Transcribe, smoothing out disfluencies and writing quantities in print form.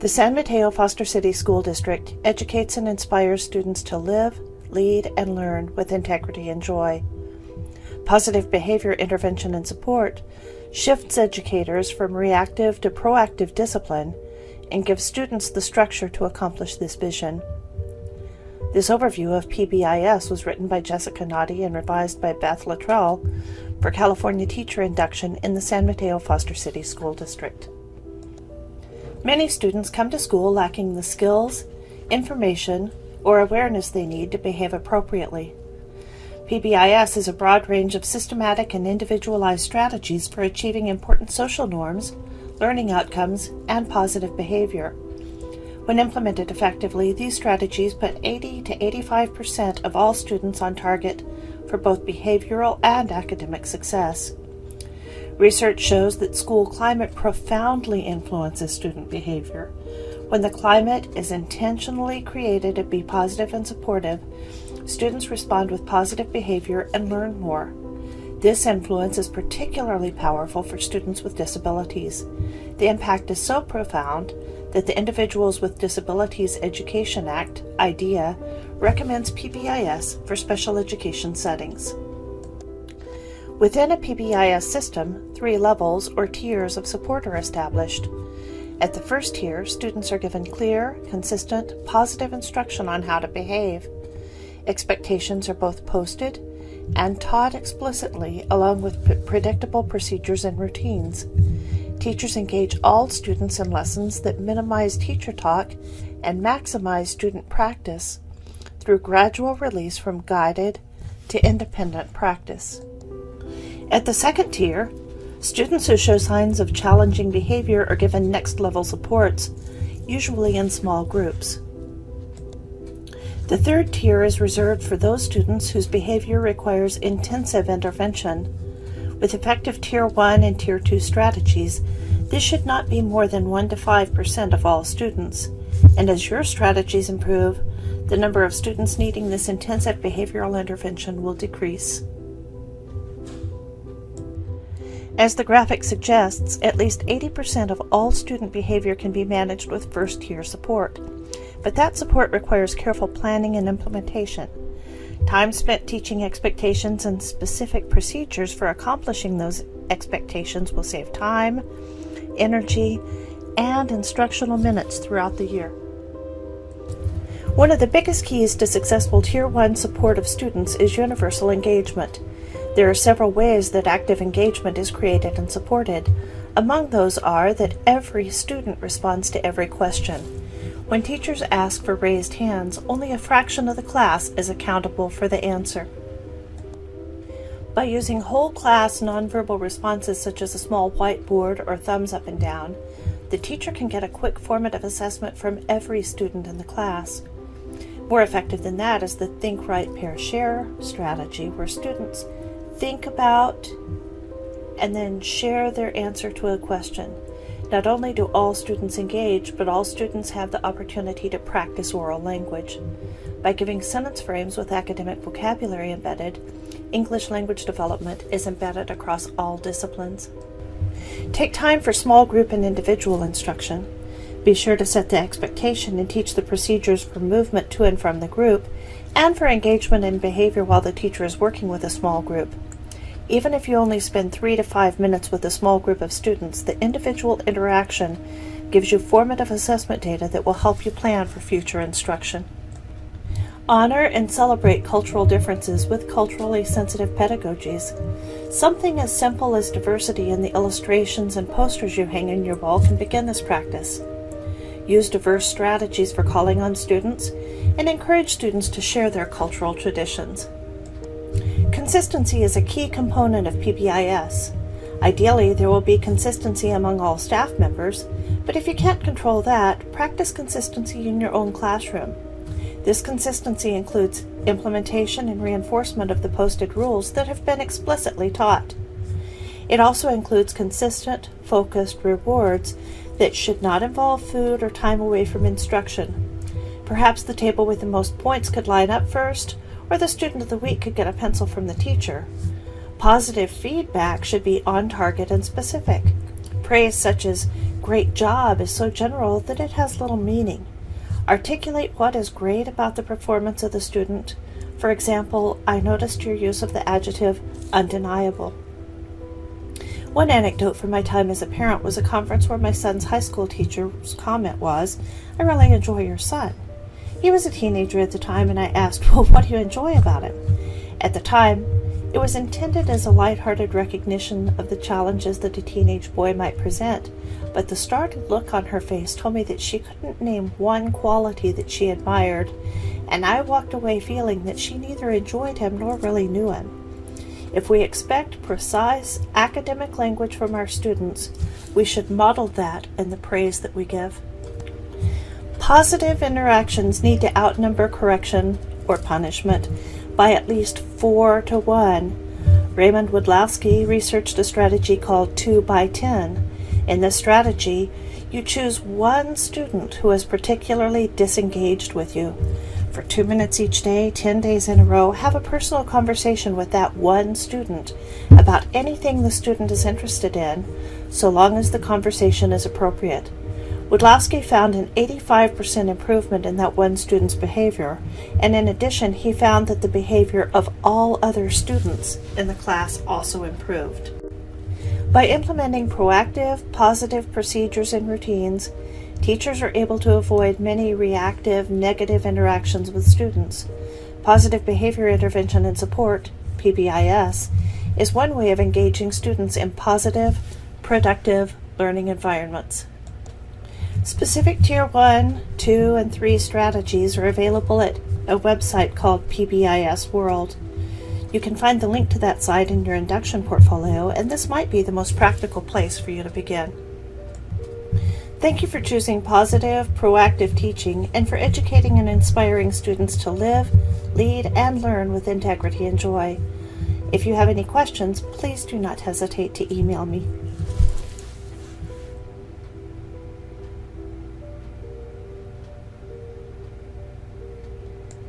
The San Mateo Foster City School District educates and inspires students to live, lead, and learn with integrity and joy. Positive behavior intervention and support shifts educators from reactive to proactive discipline and gives students the structure to accomplish this vision. This overview of Pbis was written by Jessica Noddy and revised by Beth Luttrell for California Teacher Induction in the San Mateo Foster City School District. Many students come to school lacking the skills, information, or awareness they need to behave appropriately. Pbis is a broad range of systematic and individualized strategies for achieving important social norms, learning outcomes, and positive behavior. When implemented effectively, these strategies put 80 to 85% of all students on target for both behavioral and academic success. Research shows that school climate profoundly influences student behavior. When the climate is intentionally created to be positive and supportive, students respond with positive behavior and learn more. This influence is particularly powerful for students with disabilities. The impact is so profound that the Individuals with Disabilities Education Act, IDEA, recommends Pbis for special education settings. Within a Pbis system, 3 levels or tiers of support are established. At the first tier, students are given clear, consistent, positive instruction on how to behave. Expectations are both posted and taught explicitly, along with predictable procedures and routines. Teachers engage all students in lessons that minimize teacher talk and maximize student practice through gradual release from guided to independent practice. At the second tier, students who show signs of challenging behavior are given next-level supports, usually in small groups. The third tier is reserved for those students whose behavior requires intensive intervention. With effective Tier 1 and Tier 2 strategies, this should not be more than 1 to 5% of all students, and as your strategies improve, the number of students needing this intensive behavioral intervention will decrease. As the graphic suggests, at least 80% of all student behavior can be managed with first-tier support, but that support requires careful planning and implementation. Time spent teaching expectations and specific procedures for accomplishing those expectations will save time, energy, and instructional minutes throughout the year. One of the biggest keys to successful Tier 1 support of students is universal engagement. There are several ways that active engagement is created and supported. Among those are that every student responds to every question. When teachers ask for raised hands, only a fraction of the class is accountable for the answer. By using whole class nonverbal responses such as a small whiteboard or thumbs up and down, the teacher can get a quick formative assessment from every student in the class. More effective than that is the Think, Write, Pair, Share strategy, where students think about and then share their answer to a question. Not only do all students engage, but all students have the opportunity to practice oral language. By giving sentence frames with academic vocabulary embedded, English language development is embedded across all disciplines. Take time for small group and individual instruction. Be sure to set the expectation and teach the procedures for movement to and from the group, and for engagement and behavior while the teacher is working with a small group. Even if you only spend 3 to 5 minutes with a small group of students, the individual interaction gives you formative assessment data that will help you plan for future instruction. Honor and celebrate cultural differences with culturally sensitive pedagogies. Something as simple as diversity in the illustrations and posters you hang in your wall can begin this practice. Use diverse strategies for calling on students and encourage students to share their cultural traditions. Consistency is a key component of Pbis. Ideally, there will be consistency among all staff members, but if you can't control that, practice consistency in your own classroom. This consistency includes implementation and reinforcement of the posted rules that have been explicitly taught. It also includes consistent, focused rewards that should not involve food or time away from instruction. Perhaps the table with the most points could line up first, or the student of the week could get a pencil from the teacher. Positive feedback should be on target and specific. Praise such as "great job" is so general that it has little meaning. Articulate what is great about the performance of the student. For example, I noticed your use of the adjective undeniable. One anecdote from my time as a parent was a conference where my son's high school teacher's comment was, "I really enjoy your son." He was a teenager at the time, and I asked, "Well, what do you enjoy about him?" At the time, it was intended as a lighthearted recognition of the challenges that a teenage boy might present, but the startled look on her face told me that she couldn't name one quality that she admired, and I walked away feeling that she neither enjoyed him nor really knew him. If we expect precise academic language from our students, we should model that in the praise that we give. Positive interactions need to outnumber correction or punishment by at least 4 to 1. Raymond Woodlowski researched a strategy called 2 by 10. In this strategy, you choose one student who is particularly disengaged with you. For 2 minutes each day, 10 days in a row, have a personal conversation with that one student about anything the student is interested in, so long as the conversation is appropriate. Woodlowski found an 85% improvement in that one student's behavior, and in addition, he found that the behavior of all other students in the class also improved. By implementing proactive, positive procedures and routines, teachers are able to avoid many reactive, negative interactions with students. Positive behavior intervention and support, Pbis, is one way of engaging students in positive, productive learning environments. Specific Tier 1, 2, and 3 strategies are available at a website called Pbis World. You can find the link to that site in your induction portfolio, and this might be the most practical place for you to begin. Thank you for choosing positive, proactive teaching and for educating and inspiring students to live, lead, and learn with integrity and joy. If you have any questions, please do not hesitate to email me.